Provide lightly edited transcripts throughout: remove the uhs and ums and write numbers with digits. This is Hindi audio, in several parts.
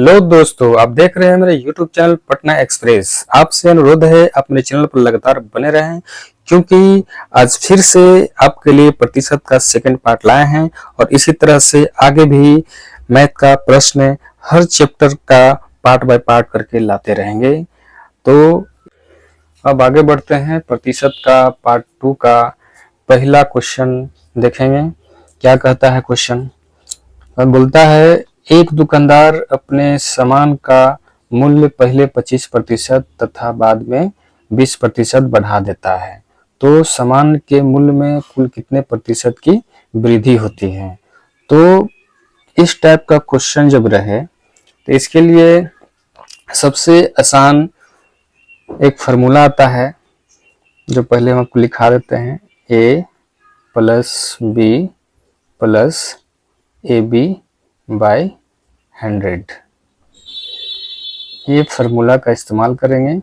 हेलो दोस्तों, आप देख रहे हैं मेरे YouTube चैनल पटना एक्सप्रेस। आपसे अनुरोध है अपने चैनल पर लगातार बने रहें, क्योंकि आज फिर से आपके लिए प्रतिशत का सेकंड पार्ट लाए हैं और इसी तरह से आगे भी मैथ का प्रश्न हर चैप्टर का पार्ट बाय पार्ट करके लाते रहेंगे। तो अब आगे बढ़ते हैं। प्रतिशत का पार्ट 2 का पहला क्वेश्चन देखेंगे। क्या कहता है क्वेश्चन? बोलता है एक दुकानदार अपने सामान का मूल्य पहले 25% तथा बाद में 20% बढ़ा देता है, तो सामान के मूल्य में कुल कितने प्रतिशत की वृद्धि होती है? तो इस टाइप का क्वेश्चन जब रहे तो इसके लिए सबसे आसान एक फार्मूला आता है, जो पहले हम आपको लिखा देते हैं। a plus B plus A B by 100। ये फार्मूला का इस्तेमाल करेंगे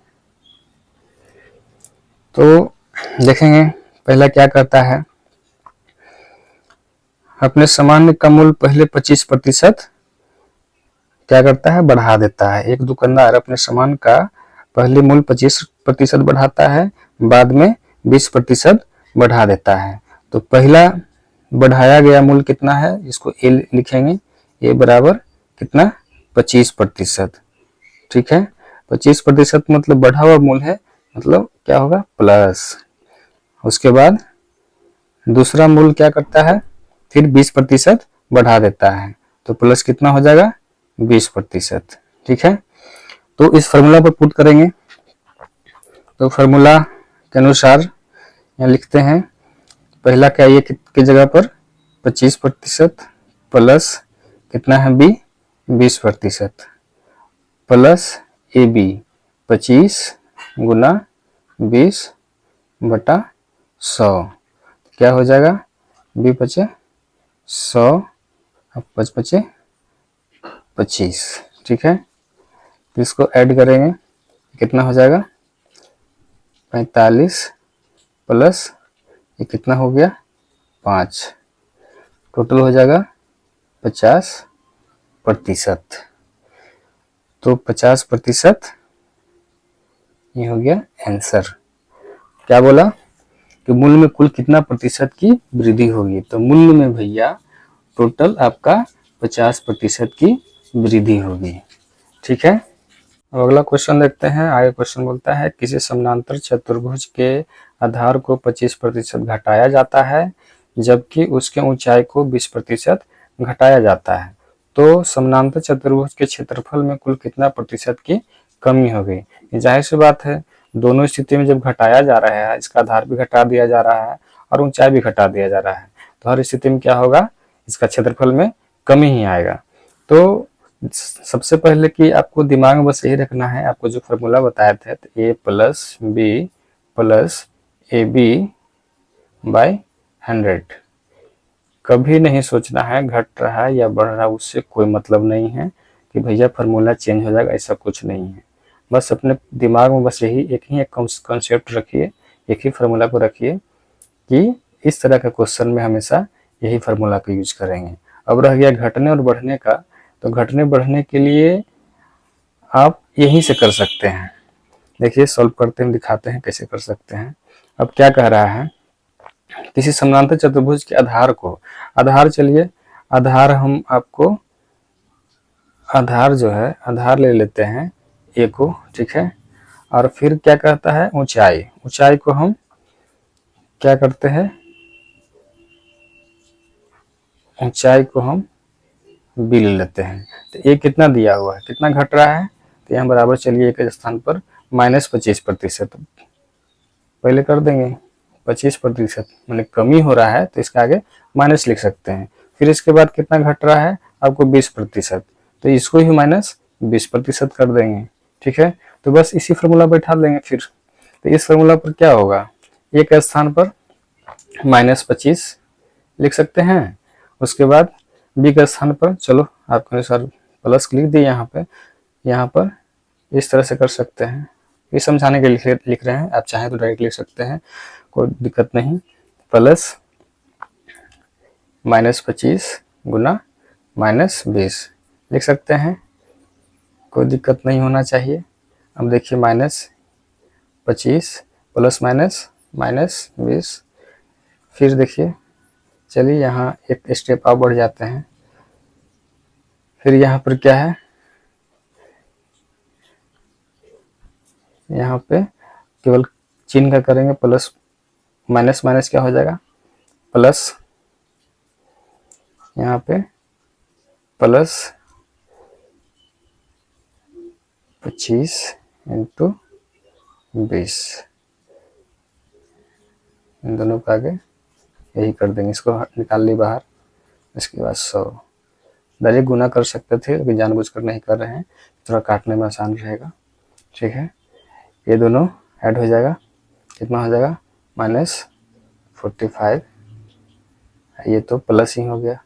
तो देखेंगे पहला क्या कहता है। अपने सामान का मूल्य पहले 25% क्या करता है, बढ़ा देता है। एक दुकानदार अपने सामान का पहले मूल्य 25% बढ़ाता है, बाद में 20% बढ़ा देता है। तो पहला बढ़ाया गया मूल्य कितना है, इसको ए लिखेंगे। ए बराबर कितना, 25%। ठीक है, 25% मतलब बढ़ा हुआ मूल्य है, मतलब क्या होगा, प्लस। उसके बाद दूसरा मूल्य क्या करता है, फिर 20% बढ़ा देता है, तो प्लस कितना हो जाएगा, 20%। ठीक है, तो इस फार्मूला पर पुट करेंगे। तो फार्मूला के अनुसार यहाँ लिखते हैं, पहला क्या, ये की जगह पर 25% प्लस कितना है बी, 20% प्लस ए बी 25 गुना 20 बटा 100, क्या हो जाएगा, बी बचे 100 अब 5 बचे 25। ठीक है, तो इसको ऐड करेंगे, कितना हो जाएगा, 45 प्लस ये कितना हो गया, 5, टोटल हो जाएगा 50%। तो 50% ये हो गया आंसर। क्या बोला कि मूल्य में कुल कितना प्रतिशत की वृद्धि होगी? तो मूल्य में भैया टोटल आपका 50% की वृद्धि होगी। ठीक है, अब अगला क्वेश्चन देखते हैं। आगे क्वेश्चन बोलता है, किसी समानांतर चतुर्भुज के आधार को 25% घटाया जाता है, जबकि उसके ऊंचाई को 20% घटाया जाता है, तो समानांतर चतुर्भुज के क्षेत्रफल में कुल कितना प्रतिशत की कमी होगी? जाहिर सी बात है, दोनों स्थिति में जब घटाया जा रहा है, इसका आधार भी घटा दिया जा रहा है और ऊंचाई भी घटा दिया जा रहा है, तो हर स्थिति में क्या होगा, इसका क्षेत्रफल में कमी ही आएगा। तो सबसे पहले कि आपको दिमाग में बस यही रखना है, आपको जो फार्मूला बताए थे, तो A plus B plus A B by 100। कभी नहीं सोचना है घट रहा है या बढ़ रहा है, उससे कोई मतलब नहीं है कि भैया फार्मूला चेंज हो जाएगा, ऐसा कुछ नहीं है। बस अपने दिमाग में बस यही एक कॉन्सेप्ट रखिए, एक ही फार्मूला को रखिए कि इस तरह का क्वेश्चन में हमेशा यही फार्मूला का यूज करेंगे। अब रह गया घटने और बढ़ने का, तो घटने बढ़ने के लिए आप यहीं से कर सकते हैं। देखिए सॉल्व करते हैं, दिखाते हैं कैसे कर सकते हैं। अब क्या कह रहा है, किसी समानांतर चतुर्भुज के आधार को, आधार चलिए आधार हम आपको आधार जो है आधार ले लेते हैं ए को। ठीक है, और फिर क्या कहता है, ऊंचाई, ऊंचाई को हम क्या करते हैं, ऊंचाई को हम बी ले लेते हैं। तो ए कितना दिया हुआ है, कितना घट रहा है, तो यहाँ बराबर चलिए एक स्थान पर -25% पहले कर देंगे। 25% मतलब कमी हो रहा है, तो इसके आगे माइनस लिख सकते हैं। फिर इसके बाद कितना घट रहा है आपको, 20%, तो इसको ही -20% कर देंगे। ठीक है, तो बस इसी फार्मूला बैठा देंगे। फिर तो इस फार्मूला पर क्या होगा, एक स्थान पर -25 लिख सकते हैं, उसके बाद बी के स्थान पर चलो आपके अनुसार प्लस लिख दिए। यहाँ पर इस तरह से कर सकते हैं, ये समझाने के लिए लिख रहे हैं, आप चाहें तो डायरेक्ट लिख सकते हैं, कोई दिक्कत नहीं। प्लस -25 गुना -20 लिख सकते हैं। कोई दिक्कत नहीं होना चाहिए। अब देखिए -25 प्लस माइनस -20। फिर देखिए, चलिए यहाँ एक स्टेप और बढ़ जाते हैं। फिर यहाँ पर क्या है, यहाँ पे केवल चिन्ह का करेंगे, प्लस माइनस माइनस क्या हो जाएगा, प्लस, यहाँ पे प्लस 25 इंटू 20, इन दोनों को आगे यही कर देंगे, इसको निकाल ली बाहर। इसके बाद 100, डायरेक्ट गुना कर सकते थे लेकिन जानबूझकर नहीं कर रहे हैं, थोड़ा काटने में आसान रहेगा। ठीक है, ये दोनों ऐड हो जाएगा, कितना हो जाएगा, -45, ये तो प्लस ही हो गया,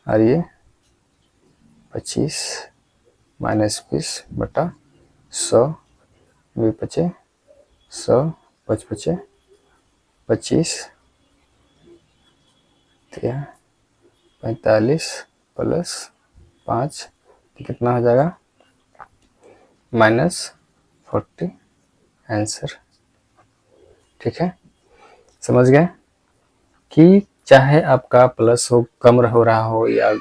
और ये 25 -20 बटा 100, 20 बचे 100, 5 बचे 25, 45 प्लस 5 तो कितना हो जाएगा, -40 आंसर। ठीक है, समझ गए कि चाहे आपका प्लस हो, कम हो रहा हो या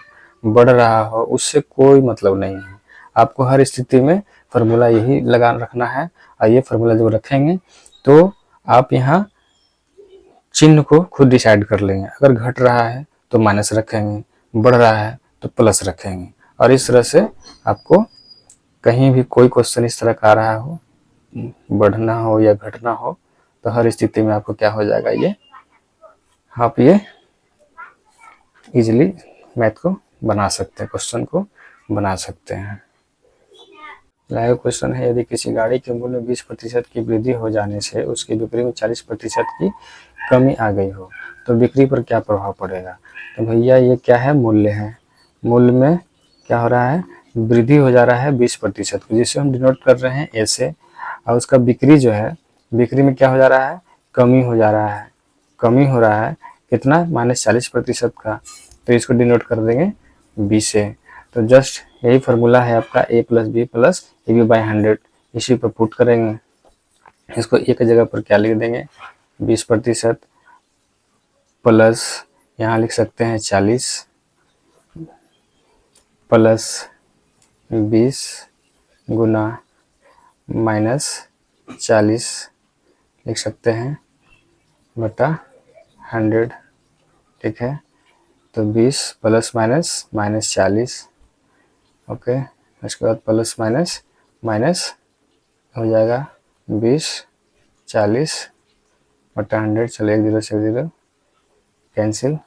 बढ़ रहा हो, उससे कोई मतलब नहीं है। आपको हर स्थिति में फार्मूला यही लगा रखना है, और ये फार्मूला जब रखेंगे तो आप यहाँ चिन्ह को खुद डिसाइड कर लेंगे। अगर घट रहा है तो माइनस रखेंगे, बढ़ रहा है तो प्लस रखेंगे, और इस तरह से आपको कहीं भी कोई क्वेश्चन इस तरह का आ रहा हो, बढ़ना हो या घटना हो, तो हर स्थिति में आपको क्या हो जाएगा, ये आप ये इजीली मैथ को बना सकते हैं, क्वेश्चन को बना सकते हैं। लाइव क्वेश्चन है, यदि किसी गाड़ी के मूल्य में 20% की वृद्धि हो जाने से उसकी बिक्री में 40% की कमी आ गई हो तो बिक्री पर क्या प्रभाव पड़ेगा। तो भैया ये क्या है, मूल्य है, मूल्य में क्या हो रहा है, वृद्धि हो जा रहा है 20% को, जिसे हम डिनोट कर रहे हैं ए से, और उसका बिक्री जो है, बिक्री में क्या हो जा रहा है, कमी हो जा रहा है, कमी हो रहा है कितना, -40% का, तो इसको डिनोट कर देंगे बी से। तो जस्ट यही फार्मूला है आपका a + b + AB/100, इसी पर पुट करेंगे। इसको एक जगह पर क्या लिख देंगे, 20% प्लस यहाँ लिख सकते हैं 40 प्लस 20 गुना -40 लिख सकते हैं बटा 100। ठीक है, तो 20 प्लस माइनस 40, ओके, इसके बाद प्लस माइनस हो जाएगा 20 40 बटा 100, चलो 1 0 से 0 कैंसिल,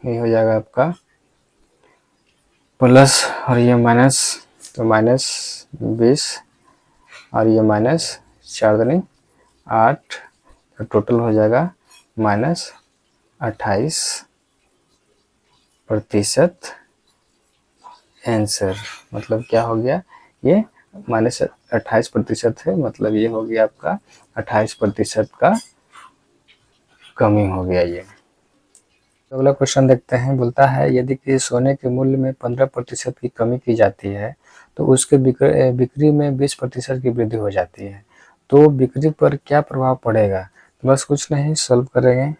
ये हो जाएगा आपका प्लस और ये माइनस, तो -20 और ये -4 दूनी 8, तो टोटल हो जाएगा -28% आंसर। मतलब क्या हो गया, ये -28% है, मतलब ये हो गया आपका 28% का कमी हो गया ये। अगला क्वेश्चन देखते हैं, बोलता है यदि किसी सोने के मूल्य में 15% की कमी की जाती है तो उसके बिक्री में 20% की वृद्धि हो जाती है, तो बिक्री पर क्या प्रभाव पड़ेगा। तो बस कुछ नहीं, सॉल्व करेंगे।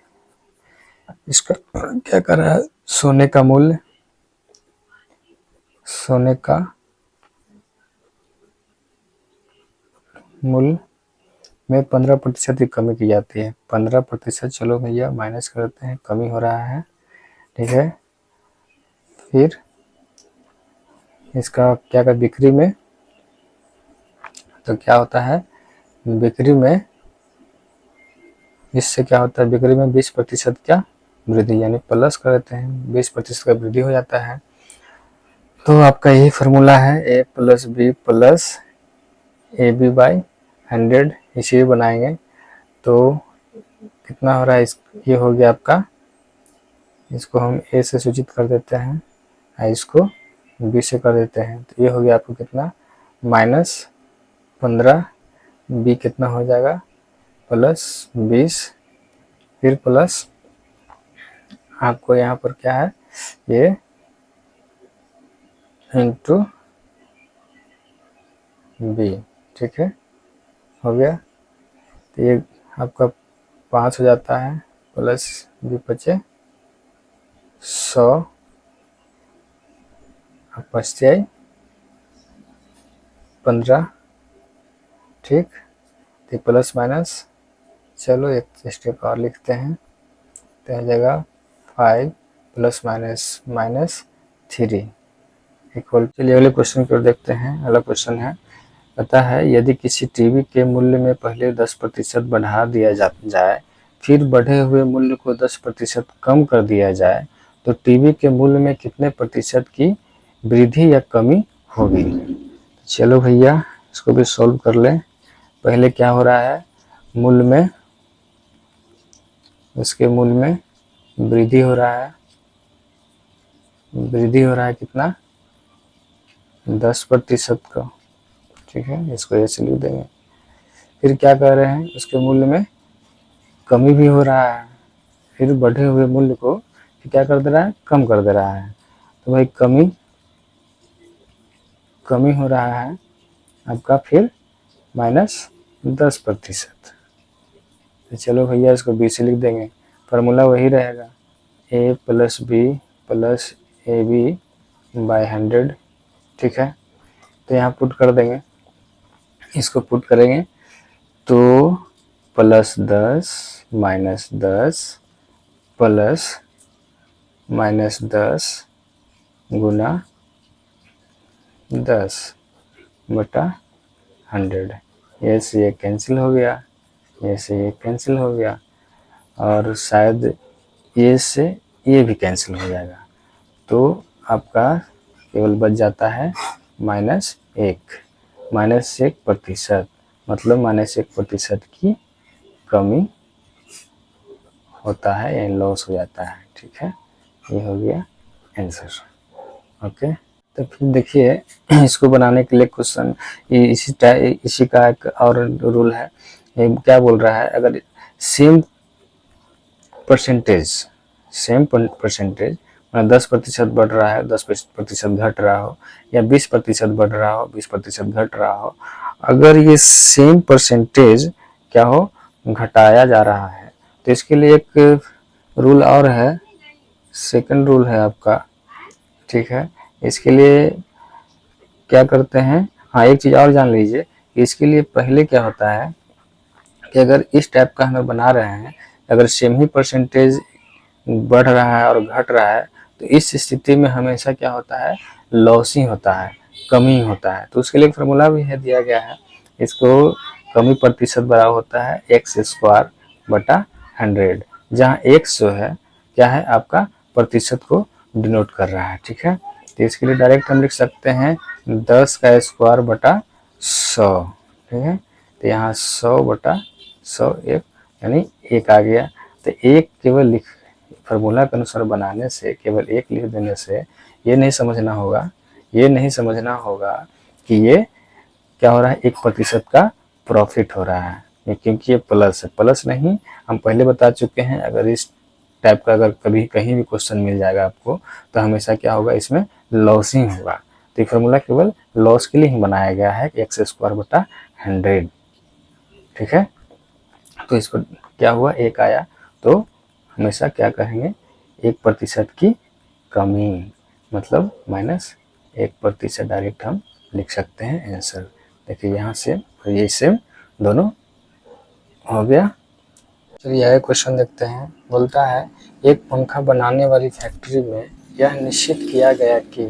इसका क्या कर रहा है, सोने का मूल्य, सोने का मूल्य में 15% की कमी की जाती है। 15%, चलो भैया माइनस करते हैं, कमी हो रहा है। ठीक है, फिर इसका क्या कर, बिक्री में, तो क्या होता है, बिक्री में, इससे क्या होता है, बिक्री में 20% क्या वृद्धि, यानी प्लस कर देते हैं, 20% का वृद्धि हो जाता है। तो आपका यही फार्मूला है, a + b + AB/100, इसी बनाएंगे। तो कितना हो रहा है, ये हो गया आपका, इसको हम a से सूचित कर देते हैं और इसको b से कर देते हैं, तो ये हो गया आपको कितना, -15, b कितना हो जाएगा, +20, फिर प्लस आपको यहाँ पर क्या है, ये इंटू बी, ठीक है, हो गया। तो ये आपका 5 हो जाता है, प्लस बी बचे 100, बचते आई 15, ठीक। तो प्लस माइनस, चलो एक स्टेप और लिखते हैं, तो हो जाएगा 5 प्लस माइनस माइनस 3 इक्वल। चलिए अगले क्वेश्चन की ओर देखते हैं। अगला क्वेश्चन है, पता है यदि किसी टीवी के मूल्य में पहले 10% बढ़ा दिया जाए, फिर बढ़े हुए मूल्य को 10% कम कर दिया जाए, तो टीवी के मूल्य में कितने प्रतिशत की वृद्धि या कमी होगी। चलो भैया इसको भी सॉल्व कर लें। पहले क्या हो रहा है, मूल्य में, उसके मूल्य में वृद्धि हो रहा है, वृद्धि हो रहा है कितना, 10% का, ठीक है, इसको ऐसे लिख देंगे। फिर क्या कर रहे हैं, उसके मूल्य में कमी भी हो रहा है, फिर बढ़े हुए मूल्य को क्या कर दे रहा है, कम कर दे रहा है। तो भाई कमी हो रहा है आपका, फिर -10%। तो चलो भैया इसको बी से लिख देंगे, फार्मूला वही रहेगा, A plus B plus A B by 100, ठीक है। तो यहाँ पुट कर देंगे, इसको पुट करेंगे तो +10 -10 प्लस -10 गुना 10/100, ये से ये कैंसिल हो गया, ये से ये कैंसिल हो गया, और शायद ये से ये भी कैंसिल हो जाएगा। तो आपका केवल बच जाता है -1% मतलब -1% की कमी होता है, यानी लॉस हो जाता है, ठीक है। ये हो गया आंसर, ओके। तो फिर देखिए इसको बनाने के लिए क्वेश्चन इसी का एक और रूल है। ये क्या बोल रहा है, अगर सेम परसेंटेज मतलब 10% बढ़ रहा है, 10% घट रहा हो, या 20% बढ़ रहा हो, 20% घट रहा हो, अगर ये सेम परसेंटेज क्या हो, घटाया जा रहा है, तो इसके लिए एक रूल और है, सेकंड रूल है आपका, ठीक है। इसके लिए क्या करते हैं, हाँ एक चीज़ और जान लीजिए, इसके लिए पहले क्या होता है कि अगर इस टाइप का हमें बना रहे हैं, अगर सेम ही परसेंटेज बढ़ रहा है और घट रहा है, तो इस स्थिति में हमेशा क्या होता है, लॉस ही होता है, कमी होता है। तो उसके लिए एक फार्मूला भी है, दिया गया है, इसको कमी प्रतिशत बराबर होता है x²/100, जहाँ x जो है क्या है, आपका प्रतिशत को डिनोट कर रहा है, ठीक है। तो इसके लिए डायरेक्ट हम लिख सकते हैं 10²/100, ठीक है। तो यहाँ 100/100 एक यानी 1 आ गया। तो एक केवल लिख फार्मूला के अनुसार बनाने से, केवल 1 लिख देने से ये नहीं समझना होगा कि ये क्या हो रहा है, 1% का प्रॉफिट हो रहा है, क्योंकि ये प्लस है, प्लस नहीं, हम पहले बता चुके हैं, अगर इस टाइप का अगर कभी कहीं भी क्वेश्चन मिल जाएगा आपको, तो हमेशा क्या होगा, इसमें लॉस ही होगा। तो ये फार्मूला केवल लॉस के लिए ही बनाया गया है, x²/100, ठीक है। तो इस पर क्या हुआ, 1 आया, तो हमेशा क्या कहेंगे, 1% की कमी, मतलब -1% डायरेक्ट हम लिख सकते हैं आंसर। देखिए यहाँ से और ये सेम दोनों हो गया। चलिए आगे क्वेश्चन देखते हैं। बोलता है, एक पंखा बनाने वाली फैक्ट्री में यह निश्चित किया गया कि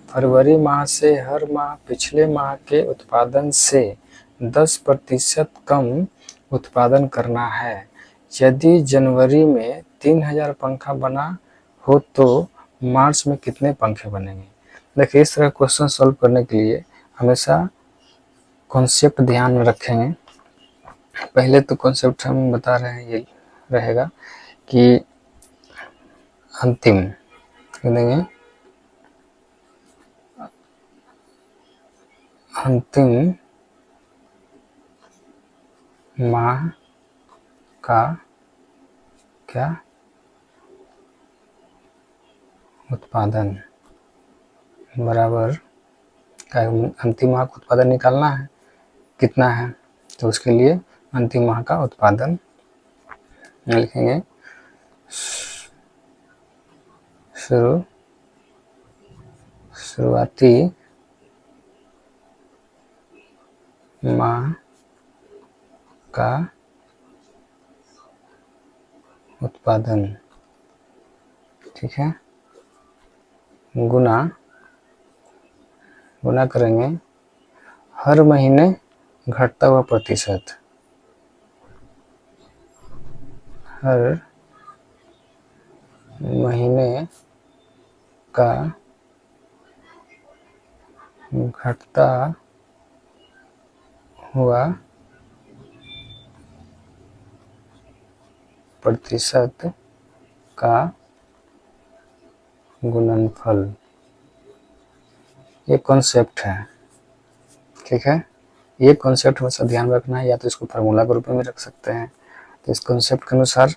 फरवरी माह से हर माह पिछले माह के उत्पादन से 10% कम उत्पादन करना है। यदि जनवरी में 3000 पंखा बना हो तो मार्च में कितने पंखे बनेंगे। देखिए इस तरह क्वेश्चन सॉल्व करने के लिए हमेशा कॉन्सेप्ट ध्यान में रखेंगे। पहले तो कॉन्सेप्ट हम बता रहे हैं, ये रहेगा कि अंतिम देंगे, अंतिम माह का उत्पादन बराबर का अंतिम माह का उत्पादन निकालना है, कितना है, तो उसके लिए अंतिम माह का उत्पादन लिखेंगे शुरुआती माह का उत्पादन, ठीक है, गुना करेंगे हर महीने घटता हुआ प्रतिशत, हर महीने का घटता हुआ प्रतिशत का गुणनफल। ये कॉन्सेप्ट है, ठीक है, ये कॉन्सेप्ट हमेशा ध्यान रखना है, या तो इसको फार्मूला के रूप में रख सकते हैं। तो इस कॉन्सेप्ट के अनुसार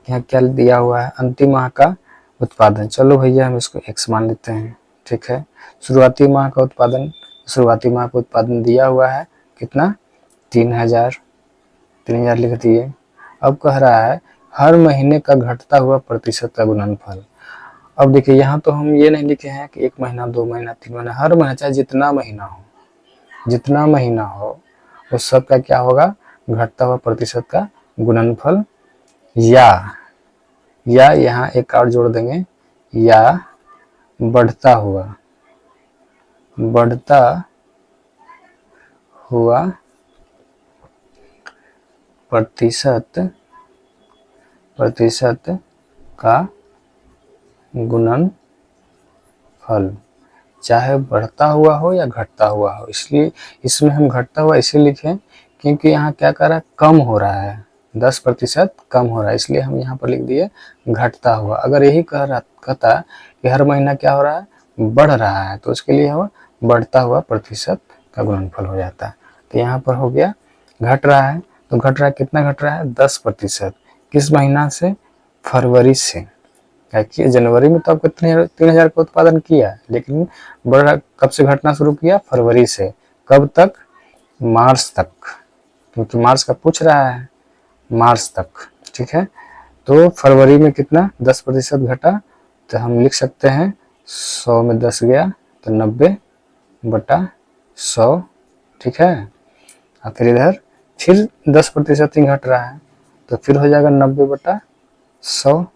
यहाँ क्या दिया हुआ है, अंतिम माह का उत्पादन, चलो भैया हम इसको x मान लेते हैं, ठीक है। शुरुआती माह का उत्पादन दिया हुआ है कितना, 3000 लिख दिए। अब कह रहा है हर महीने का घटता हुआ प्रतिशत का गुणनफल। अब देखिए यहाँ तो हम ये नहीं लिखे हैं कि 1 महीना 2 महीना 3 महीना, हर महीना चाहे जितना महीना हो उस सब का क्या होगा, घटता हुआ प्रतिशत का गुणनफल, या यहाँ एक और जोड़ देंगे, या बढ़ता हुआ प्रतिशत का गुणनफल, चाहे बढ़ता हुआ हो या घटता हुआ हो। इसलिए इसमें हम घटता हुआ इसे लिखें क्योंकि यहाँ क्या कर रहा है, कम हो रहा है, 10% कम हो रहा है, इसलिए हम यहाँ पर लिख दिए घटता हुआ। अगर यही कहता कि हर महीना क्या हो रहा है, बढ़ रहा है, तो उसके लिए हम बढ़ता हुआ प्रतिशत का गुणनफल हो जाता है। तो यहाँ पर हो गया घट रहा है, तो घट रहा है, कितना घट रहा है, 10%। किस महीना से, फरवरी से। जनवरी में तो आपको 3000 का उत्पादन किया, लेकिन बढ़ा कब से घटना शुरू किया, फरवरी से। कब तक, मार्च तक, क्योंकि मार्च का पूछ रहा है, मार्च तक, ठीक है। तो फरवरी में कितना 10% घटा, तो हम लिख सकते हैं 100 में 10 गया तो 90/100, ठीक है। और फिर इधर फिर 10% ही घट रहा है, तो फिर हो जाएगा 90/100।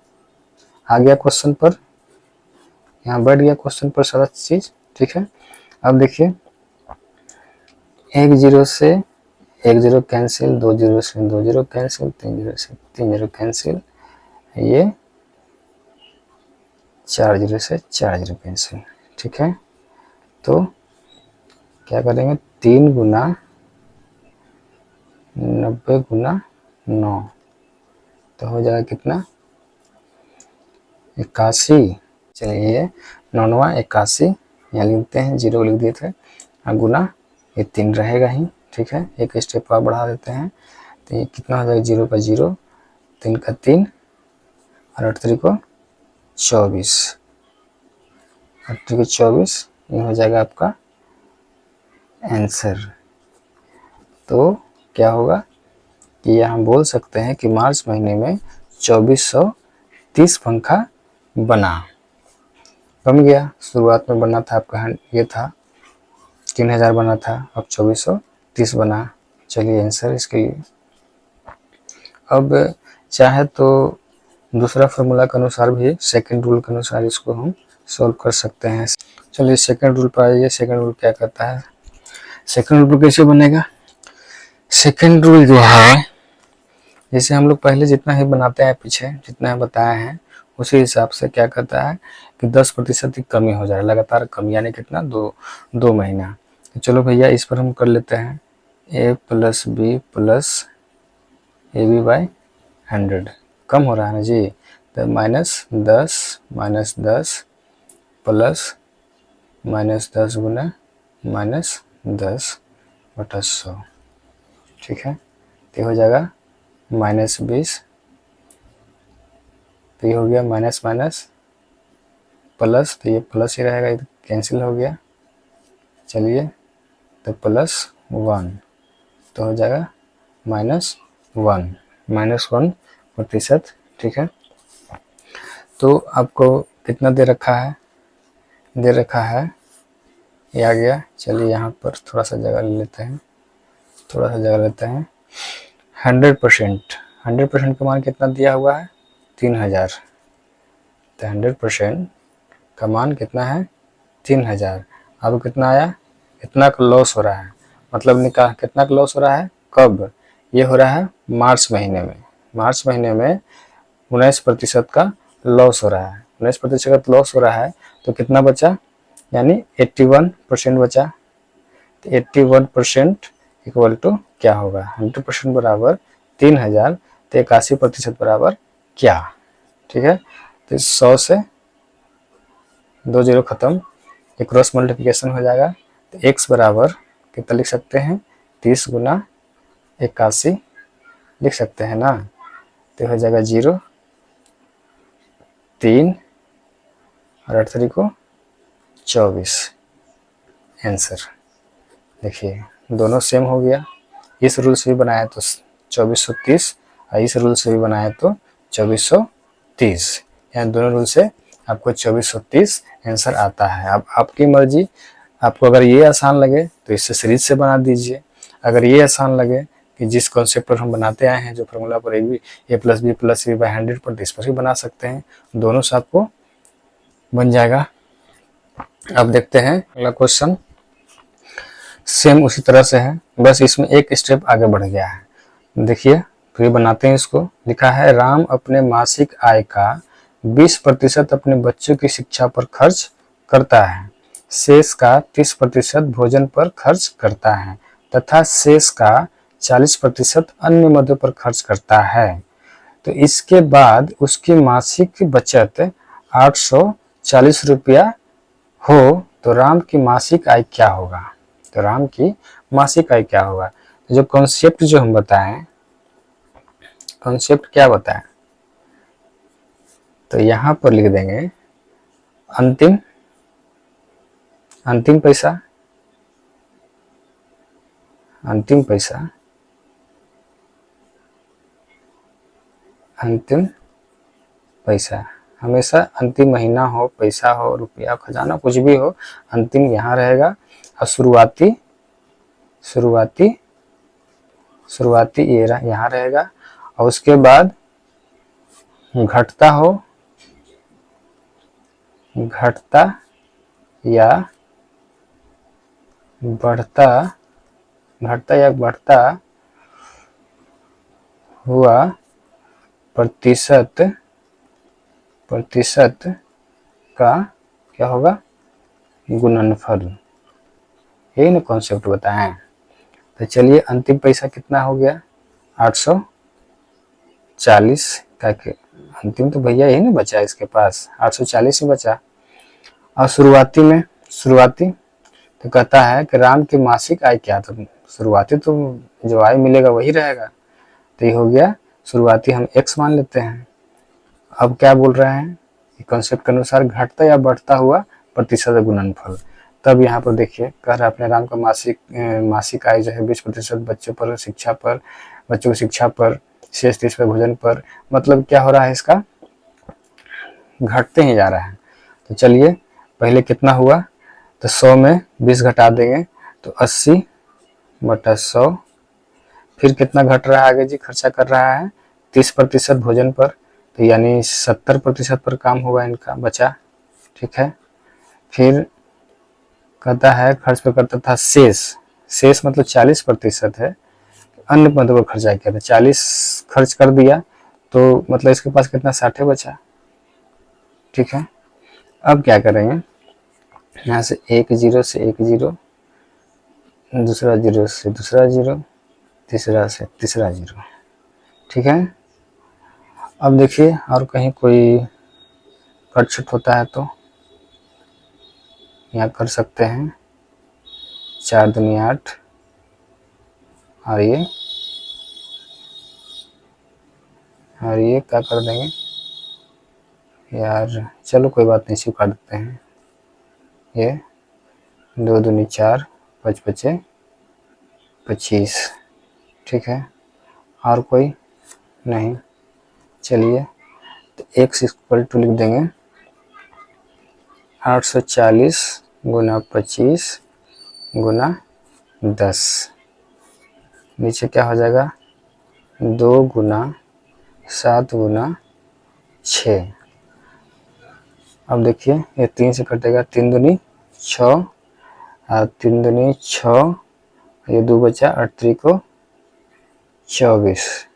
आ गया क्वेश्चन पर, यहाँ बैठ गया क्वेश्चन पर सारा चीज, ठीक है। अब देखिए 1 0 से 1 0 कैंसिल, 2 0 से 2 0 कैंसिल, 3 0 से 3 0 कैंसिल, ये 4 0 से 4 0 कैंसिल, ठीक है। तो क्या करेंगे, 3 गुना 90 गुना 9, तो हो जाएगा कितना, 81। चलिए 9 81 यहाँ लिखते हैं, 0 लिख दिए थे, और गुना ये 3 रहेगा ही, ठीक है। एक स्टेप और बढ़ा देते हैं, तो ये कितना हो जाएगा, 0 का 0, 3 का 3, और 8 3 को 24, 8 3 को 24, ये हो जाएगा आपका आंसर। तो क्या होगा कि यह हम बोल सकते हैं कि मार्च महीने में 2430 पंखा बना, कम गया, शुरुआत में बना था आपका ये था 3000 बना था, अब 2430 बना। चलिए आंसर इसके लिए। अब चाहे तो दूसरा फार्मूला के अनुसार भी, सेकंड रूल के अनुसार इसको हम सॉल्व कर सकते हैं। चलिए सेकंड रूल पर आइए। सेकंड रूल क्या कहता है, सेकंड रूल कैसे बनेगा, सेकंड रूल जो है, जैसे हम लोग पहले जितना ही बनाते हैं, पीछे जितना बताए हैं उसी हिसाब से क्या कहता है कि 10% की कमी हो जाए, लगातार कमी, यानी कितना, 2 महीना। तो चलो भैया इस पर हम कर लेते हैं, a + b + ab/100 कम हो रहा है ना जी, तो -10 प्लस -10 गुना -10/100, ठीक है। तो हो जाएगा -20, तो ये हो गया माइनस माइनस प्लस, तो ये प्लस ही रहेगा कैंसिल हो गया। चलिए तो +1 तो हो जाएगा -1 ठीक है। तो आपको कितना दे रखा है, ये आ गया। चलिए यहाँ पर थोड़ा सा जगह ले लेते हैं, 100% का मान कितना दिया हुआ है, 3000। तो 100% का मान कितना है, 3000। अब कितना आया, इतना का लॉस हो रहा है, मतलब कितना का लॉस हो रहा है, कब, ये हो रहा है मार्च महीने में। 19% का लॉस हो रहा है, 19% लॉस हो रहा है। तो कितना बचा, यानी 81% बचा। तो 81% इक्वल टू क्या होगा, 100% बराबर 3000। तो 81% बराबर क्या, ठीक है। तो 100 से 2 जीरो खत्म, ये क्रॉस मल्टीप्लिकेशन हो जाएगा। तो x बराबर कितना लिख सकते हैं, 30 गुना 81 लिख सकते हैं ना। तो हो जाएगा 0, 3 और 8 3 को 24 आंसर। देखिए दोनों सेम हो गया, इस रूल से भी बनाया तो 2430 और इस रूल से भी बनाया तो 2430, यानी दोनों रूल से आपको 2430 आंसर आता है। अब आपकी मर्जी, आपको अगर ये आसान लगे तो इससे सीरीज से बना दीजिए, अगर ये आसान लगे कि जिस कॉन्सेप्ट पर हम बनाते आए हैं, जो फॉर्मूला पर a+b+c/100 पर, इस पर भी बना सकते हैं, दोनों से आपको बन जाएगा। अब देखते हैं अगला क्वेश्चन, सेम उसी तरह से है, बस इसमें एक स्टेप आगे बढ़ गया है। देखिए फिर बनाते हैं इसको। लिखा है राम अपने मासिक आय का 20% अपने बच्चों की शिक्षा पर खर्च करता है, शेष का 30% भोजन पर खर्च करता है तथा शेष का 40% अन्य मदों पर खर्च करता है। तो इसके बाद उसकी मासिक बचत 840 रुपया हो तो राम की मासिक आय क्या होगा। तो राम की मासिक आय क्या होगा, जो कॉन्सेप्ट जो हम बताएं, कॉन्सेप्ट क्या बताएं, तो यहां पर लिख देंगे अंतिम पैसा, अंतिम पैसा हमेशा अंतिम महीना हो, पैसा हो, रुपया, खजाना, कुछ भी हो, अंतिम यहाँ रहेगा। और शुरुआती ये यहाँ रहेगा। और उसके बाद घटता या बढ़ता हुआ प्रतिशत का क्या होगा, गुणनफल। यही ना कॉन्सेप्ट बताएं। तो चलिए अंतिम पैसा कितना हो गया, 840 का, अंतिम तो भैया यही ना बचा इसके पास, 840 ही बचा। और शुरुआती तो कहता है कि राम की मासिक आय क्या, तो शुरुआती तो जो आय मिलेगा वही रहेगा। तो ये हो गया शुरुआती, हम x मान लेते हैं। अब क्या बोल रहे हैं, कॉन्सेप्ट के अनुसार घटता या बढ़ता हुआ प्रतिशत गुणनफल। तब यहाँ पर देखिए कह रहा है अपने राम का मासिक आय जो है 20% बच्चों की शिक्षा पर, शेष 30 पर भोजन पर, मतलब क्या हो रहा है, इसका घटते ही जा रहा है। तो चलिए पहले कितना हुआ, तो 100 में 20 घटा देंगे तो 80/100। फिर कितना घट रहा है आगे जी, खर्चा कर रहा है 30% भोजन पर, तो यानी 70% पर काम होगा इनका बचा, ठीक है। फिर कहता है खर्च पे करता था शेष मतलब 40% है, अन्य पदों पर खर्चा किया था, 40 खर्च कर दिया, तो मतलब इसके पास कितना, 60 बचा, ठीक है। अब क्या करेंगे, यहाँ से एक जीरो से एक जीरो, दूसरा जीरो से दूसरा जीरो, तीसरा से तीसरा जीरो, ठीक है। अब देखिए और कहीं कोई कट छुट होता है तो यहाँ कर सकते हैं, 4 दूनी 8, और ये क्या कर देंगे यार, चलो कोई बात नहीं, इसी काट देते हैं। ये 2 दूनी 4, 5 पचे 25। ठीक है, और कोई नहीं। चलिए तो x इक्वल टू लिख देंगे 840 गुना 25 गुना 10। नीचे क्या हो जाएगा 2 गुना 7 गुना 6। अब देखिए ये 3 से कटेगा, 3 दूनी 6 और 3 दूनी 6, ये 2 बचा 8 3 को 24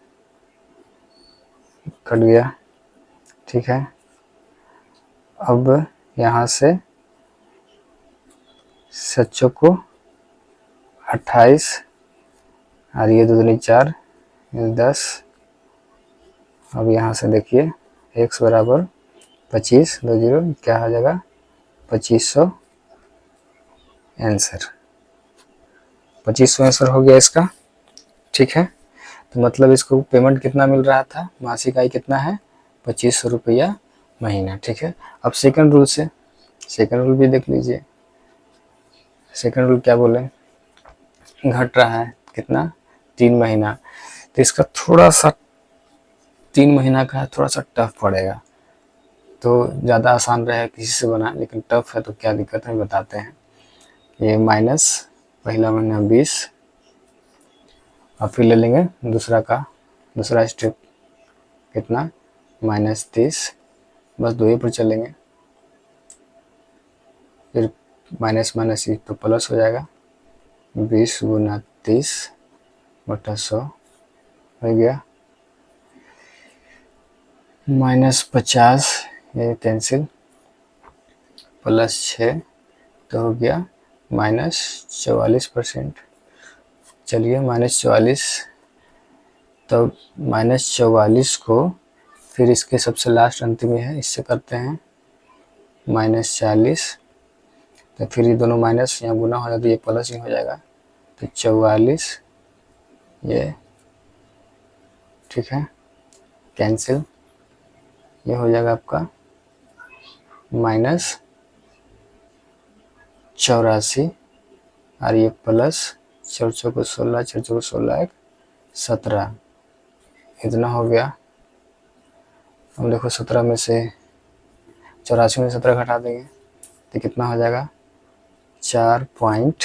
कट गया। ठीक है, अब यहाँ से सच्चों को 28 और ये 2 दूनी 4, ये 10। अब यहाँ से देखिए x बराबर 25, 2 जीरो क्या हो जाएगा 2500 आंसर। 2500 आंसर हो गया इसका। ठीक है, तो मतलब इसको पेमेंट कितना मिल रहा था, मासिक आय कितना है 2500 रुपया महीना। ठीक है, अब सेकंड रूल से, सेकंड रूल भी देख लीजिए। सेकंड रूल क्या बोले, घट रहा है कितना 3 महीना, तो इसका थोड़ा सा 3 महीना का है, थोड़ा सा टफ पड़ेगा। तो ज़्यादा आसान रहेगा किसी से बना, लेकिन टफ है तो क्या दिक्कत है बताते हैं। ये माइनस पहला महीना 20, और फिर ले लेंगे दूसरा का, दूसरा स्टेप कितना -30, बस 2 ही पर चलेंगे। फिर माइनस माइनस तो प्लस हो जाएगा, 20 गुना 30 बटा 100 हो गया। -50 ये कैंसिल, +6 तो हो गया -44%। चलिए -44, तो -44 को फिर इसके सबसे लास्ट अंतिम में है, इससे करते हैं -40, तो फिर ये दोनों माइनस यहाँ गुना हो जाता है, ये प्लस ही हो जाएगा, तो 44 ये। ठीक है, कैंसिल, ये हो जाएगा आपका -84 और ये प्लस 4 को 16, 4 को 16, 1 17, इतना हो गया। हम देखो 17 में से 84 में 17 घटा देंगे तो कितना हो जाएगा 4 पॉइंट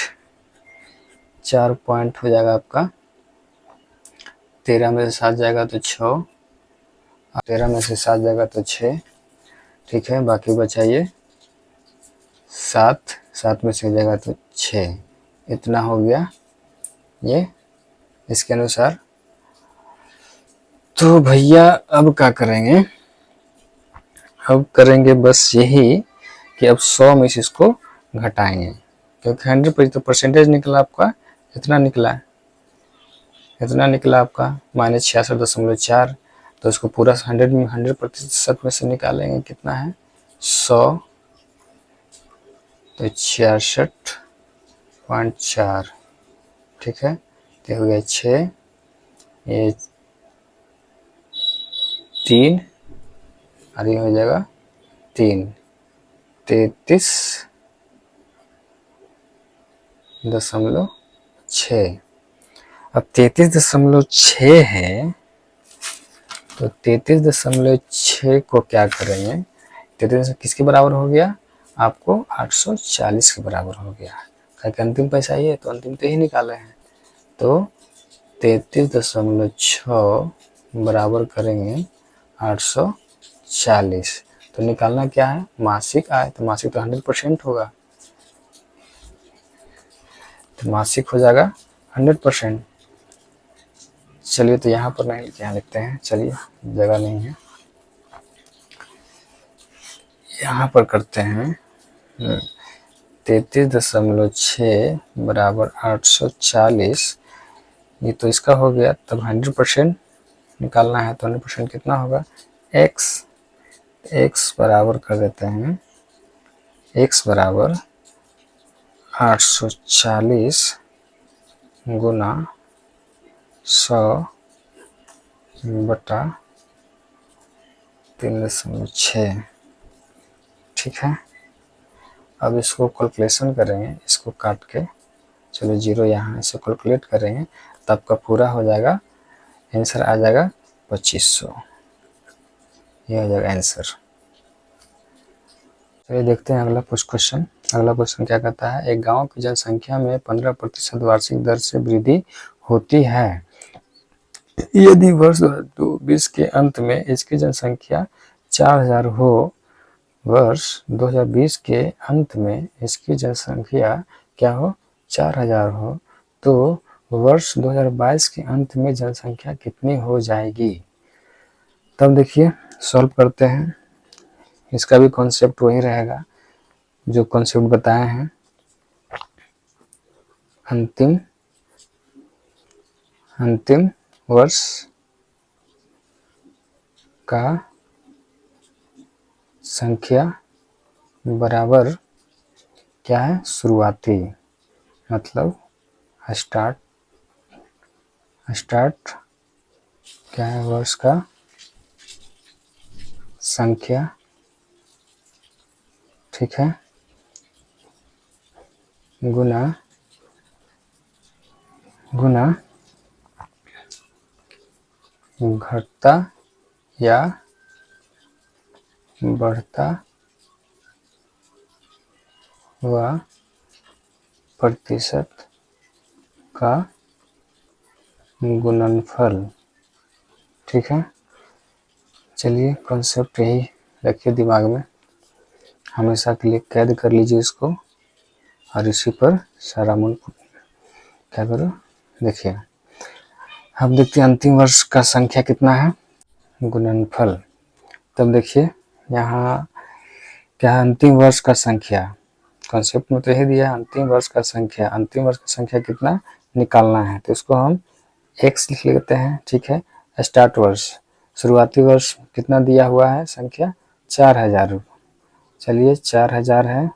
हो जाएगा आपका। 13 में से 7 जाएगा तो 6, 13 में से 7 जाएगा तो 6। ठीक है, बाकी बचा ये 7, 7 में से जाएगा तो 6, इतना हो गया ये इसके अनुसार। तो भैया अब क्या करेंगे, अब करेंगे बस यही कि अब 100 में से इसको घटाएंगे, क्योंकि 100 तो परसेंटेज निकला आपका, इतना निकला, इतना निकला आपका -66.4। तो इसको पूरा 100% में से निकालेंगे, कितना है 100, तो 66.4। ठीक है, तो हो गया 6, ये 3 और ये हो जाएगा 3, 33.6। अब 33.6 है, तो 33.6 को क्या करेंगे, 33 किसके बराबर हो गया आपको 840 के बराबर हो गया, क्योंकि अंतिम पैसा ही है तो अंतिम तो ही निकाले हैं। तो 33.6 बराबर करेंगे 840, तो निकालना क्या है मासिक आय, तो मासिक तो 100% होगा, तो मासिक हो जाएगा 100%। चलिए तो यहाँ पर नहीं लिखते, यहाँ लिखते हैं, चलिए जगह नहीं है, यहाँ पर करते हैं 33.6 बराबर 840, ये तो इसका हो गया। तब 100% निकालना है, तो 100% कितना होगा x बराबर कर देते हैं, x बराबर 840 गुना 100 बटा 3.6। ठीक है, अब इसको कैलकुलेशन करेंगे, इसको काट के, चलो 0 यहाँ, इसे कैलकुलेट करेंगे तो आपका पूरा हो जाएगा, आंसर आ जाएगा 2500। ये हो जाएगा आंसर। चलिए देखते हैं अगला क्वेश्चन। अगला क्वेश्चन क्या कहता है, एक गांव की जनसंख्या में 15% वार्षिक दर से वृद्धि होती है। यदि वर्ष 2020 के अंत में इसकी जनसंख्या 4000 हो, वर्ष 2020 के अंत में इसकी जनसंख्या क्या हो, 4000 हो, तो वर्ष 2022 के अंत में जनसंख्या कितनी हो जाएगी। तब देखिए सॉल्व करते हैं, इसका भी कॉन्सेप्ट वही रहेगा जो कॉन्सेप्ट बताए हैं। अंतिम वर्ष का संख्या बराबर क्या है, शुरुआती, मतलब स्टार्ट क्या है, वर्ष का संख्या, ठीक है, गुना घटता या बढ़ता हुआ प्रतिशत का गुणनफल, ठीक है। चलिए कॉन्सेप्ट यही रखिए दिमाग में, हमेशा के लिए कैद कर लीजिए इसको, और इसी पर सारा मन क्या करो, देखिए अब देखते हैं अंतिम वर्ष का संख्या कितना है, गुणनफल। तब देखिए यहाँ क्या है, अंतिम वर्ष का संख्या, कॉन्सेप्ट में तो यही दिया है, अंतिम वर्ष का संख्या, अंतिम वर्ष का संख्या कितना निकालना है, तो इसको हम x लिख लेते हैं, ठीक है। स्टार्ट वर्ष, शुरुआती वर्ष कितना दिया हुआ है संख्या, 4000। चलिए 4000 है,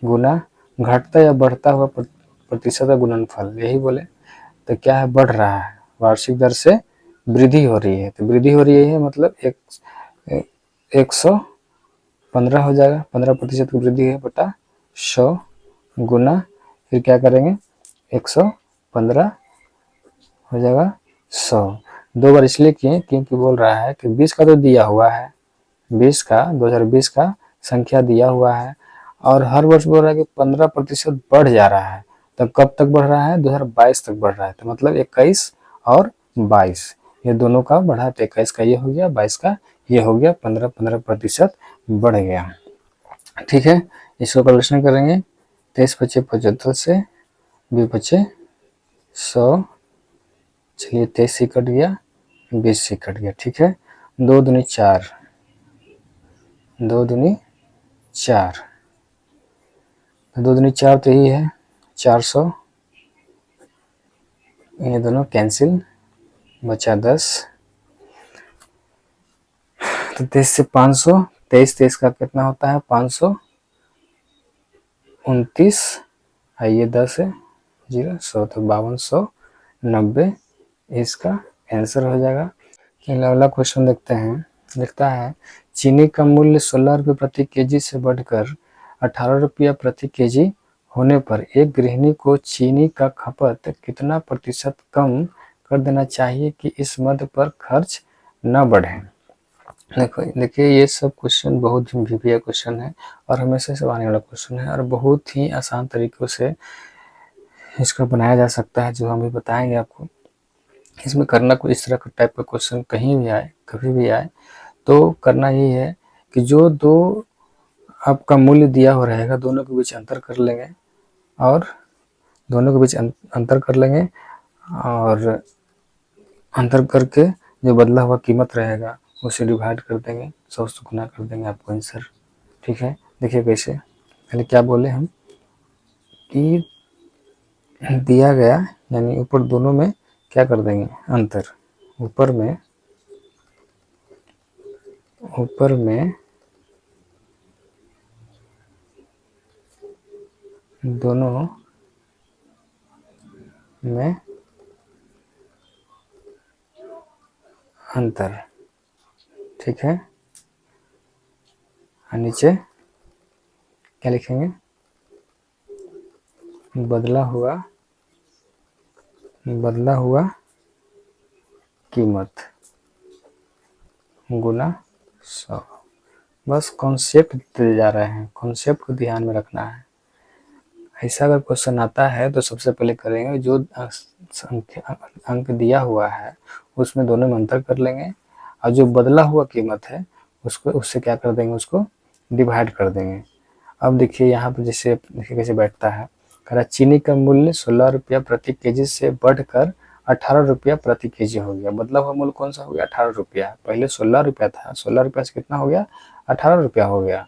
गुना घटता या बढ़ता हुआ प्रतिशत का गुणनफल, यही बोले तो क्या है, बढ़ रहा है, वार्षिक दर से वृद्धि हो रही है, तो वृद्धि हो रही है मतलब 115 हो जाएगा, 15% की वृद्धि है बटा 100 गुना, फिर क्या करेंगे 115 हो जाएगा 100, 2 बार इसलिए किए क्योंकि बोल रहा है कि 20 का तो दिया हुआ है, 20 का 2020 का संख्या दिया हुआ है, और हर वर्ष बोल रहा है कि 15% बढ़ जा रहा है, तब कब तक बढ़ रहा है, 2022 तक बढ़ रहा है, तो मतलब 21 और 22 ये दोनों का बढ़ा, तो 21 का ये हो गया, 22 का ये हो गया, 15% बढ़ गया, ठीक है। इसको कैलकुलेशन करेंगे, 23 × 5 = 75 से 20 × 100, चलिए 23 से कट गया, 20 से कट गया, ठीक है। 2 दूनी 4, 2 दूनी 4, 2 दूनी 4 तो यही है 400, ये दोनों कैंसिल, बचा 10, तो 23 से 500, 23 का कितना होता है 529, आइए 10 है 0 100, तो 5290 इसका आंसर हो जाएगा। अगला क्वेश्चन देखते हैं, लिखता है चीनी का मूल्य 16 रुपये प्रति केजी से बढ़कर 18 रुपया प्रति केजी होने पर एक गृहिणी को चीनी का खपत कितना प्रतिशत कम कर देना चाहिए कि इस मद पर खर्च न बढ़े। देखिए ये सब क्वेश्चन बहुत ही वीवीआई क्वेश्चन है और हमेशा से आने वाला क्वेश्चन है और बहुत ही आसान तरीकों से इसको बनाया जा सकता है, जो हम भी बताएंगे आपको। इसमें करना कोई इस तरह का टाइप का क्वेश्चन कहीं भी आए, कभी भी आए, तो करना यही है कि जो दो आपका मूल्य दिया हो रहेगा दोनों के बीच अंतर कर लेंगे, और दोनों के बीच अंतर कर लेंगे, और अंतर करके जो बदला हुआ कीमत रहेगा उसे डिवाइड कर देंगे, 100 से गुना कर देंगे, आपको आंसर, ठीक है। देखिए कैसे, पहले क्या बोले हम कि दिया गया यानी ऊपर दोनों में क्या कर देंगे अंतर, ऊपर में दोनों में अंतर, ठीक है, और नीचे क्या लिखेंगे बदला हुआ कीमत गुना 100। बस कॉन्सेप्ट दिए जा रहे हैं, कॉन्सेप्ट को ध्यान में रखना है। ऐसा अगर क्वेश्चन आता है तो सबसे पहले करेंगे जो अंक दिया हुआ है उसमें दोनों में अंतर कर लेंगे, और जो बदला हुआ कीमत है उसको उससे क्या कर देंगे, उसको डिवाइड कर देंगे। अब देखिए यहाँ पर जैसे देखिए कैसे बैठता है। कह रहा चीनी का मूल्य 16 रुपया प्रति केजी से बढ़कर 18 रुपया प्रति केजी हो गया। बदला हुआ मूल्य कौन सा हो गया, 18 रुपया। पहले 16 रुपया था, 16 रुपया से कितना हो गया, 18 रुपया हो गया।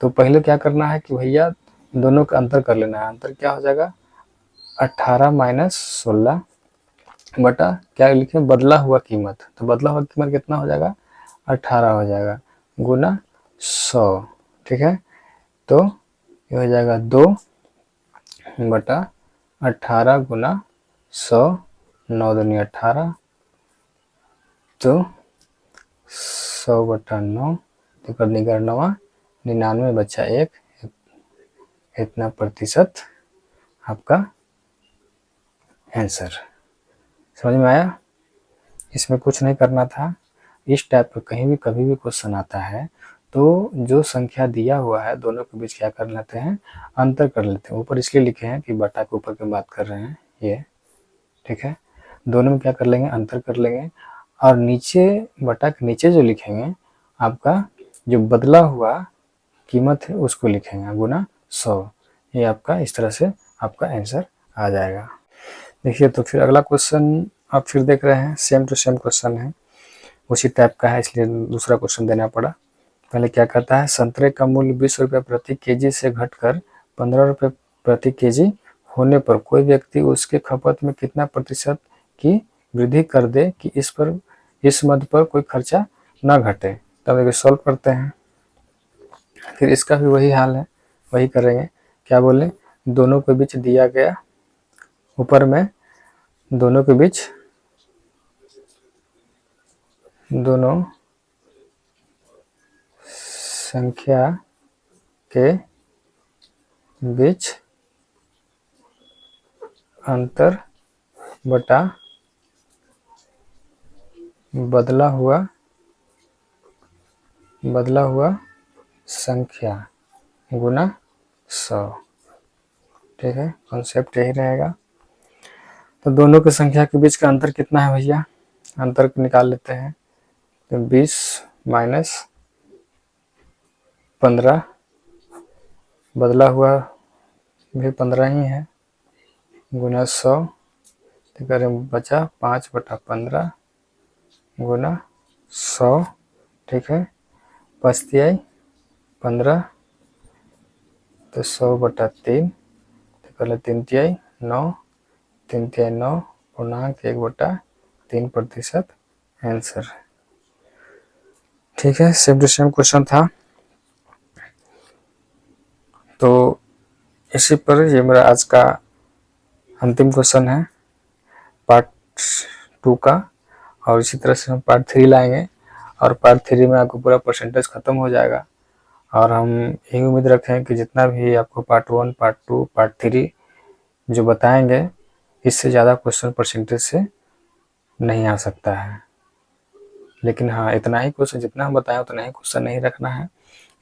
तो पहले क्या करना है कि भैया दोनों का अंतर कर लेना है। अंतर क्या हो जाएगा, 18 माइनस 16 बटा क्या लिखे, बदला हुआ कीमत। तो बदला हुआ कीमत कितना हो जाएगा, 18 हो जाएगा गुना 100। ठीक है, तो ये हो जाएगा 2 बटा 18 गुना 100, 9 दूनी 18, तो 100 बटा 9, तो कर देगा 9, 99 बचा 1, इतना प्रतिशत आपका आंसर। समझ में आया। इसमें कुछ नहीं करना था। इस टाइप का कहीं भी कभी भी क्वेश्चन आता है तो जो संख्या दिया हुआ है दोनों के बीच क्या कर लेते हैं, अंतर कर लेते हैं। ऊपर इसलिए लिखे हैं कि बटा के ऊपर की बात कर रहे हैं ये, ठीक है। दोनों में क्या कर लेंगे, अंतर कर लेंगे, और नीचे बटा के नीचे जो लिखेंगे आपका जो बदला हुआ कीमत है उसको लिखेंगे गुना 100। ये आपका इस तरह से आपका आंसर आ जाएगा। देखिए तो फिर अगला क्वेश्चन आप फिर देख रहे हैं, सेम टू सेम क्वेश्चन है, उसी टाइप का है, इसलिए दूसरा क्वेश्चन देना पड़ा। पहले क्या कहता है, संतरे का मूल्य 20 रुपये प्रति केजी से घटकर 15 रुपये प्रति केजी होने पर कोई व्यक्ति उसके खपत में कितना प्रतिशत की वृद्धि कर दे कि इस मद पर कोई खर्चा न घटे। तब एक सॉल्व करते हैं। फिर इसका भी वही हाल है, वही करेंगे। क्या बोले, दोनों के बीच दिया गया, ऊपर में दोनों के बीच, दोनों संख्या के बीच अंतर बटा बदला हुआ संख्या गुना 100। ठीक है, कॉन्सेप्ट यही रहेगा। तो दोनों की संख्या के बीच का अंतर कितना है भैया, अंतर निकाल लेते हैं। तो 20 माइनस 15, बदला हुआ भी 15 ही है, गुना 100, तो करें बचा 5 बटा 15 गुना 100। ठीक है, 5 तिहाई 15, तो 100 बटा 3, तो कर ले 3 तिहाई 9, 3 तिहाई 9 पूर्णांक 1 बटा 3% आंसर। ठीक है, सेम टू सेम क्वेश्चन था। तो इसी पर ये मेरा आज का अंतिम क्वेश्चन है पार्ट 2 का, और इसी तरह से हम पार्ट 3 लाएंगे, और पार्ट 3 में आपको पूरा परसेंटेज खत्म हो जाएगा। और हम यही उम्मीद रखते हैं कि जितना भी आपको पार्ट 1, पार्ट 2, पार्ट 3 जो बताएंगे, इससे ज़्यादा क्वेश्चन परसेंटेज से नहीं आ सकता है। लेकिन हाँ, इतना ही क्वेश्चन जितना हम बताएं उतना ही क्वेश्चन नहीं रखना है।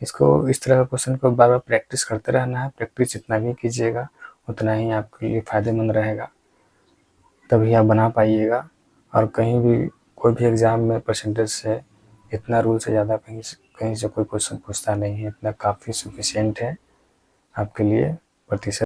इसको इस तरह का क्वेश्चन को बार बार प्रैक्टिस करते रहना है। प्रैक्टिस जितना भी कीजिएगा उतना ही आपके लिए फ़ायदेमंद रहेगा, तभी आप बना पाइएगा। और कहीं भी कोई भी एग्ज़ाम में परसेंटेज से इतना रूल से ज़्यादा कहीं से कोई क्वेश्चन पूछता नहीं है। इतना काफ़ी सफिशिएंट है आपके लिए प्रतिशत।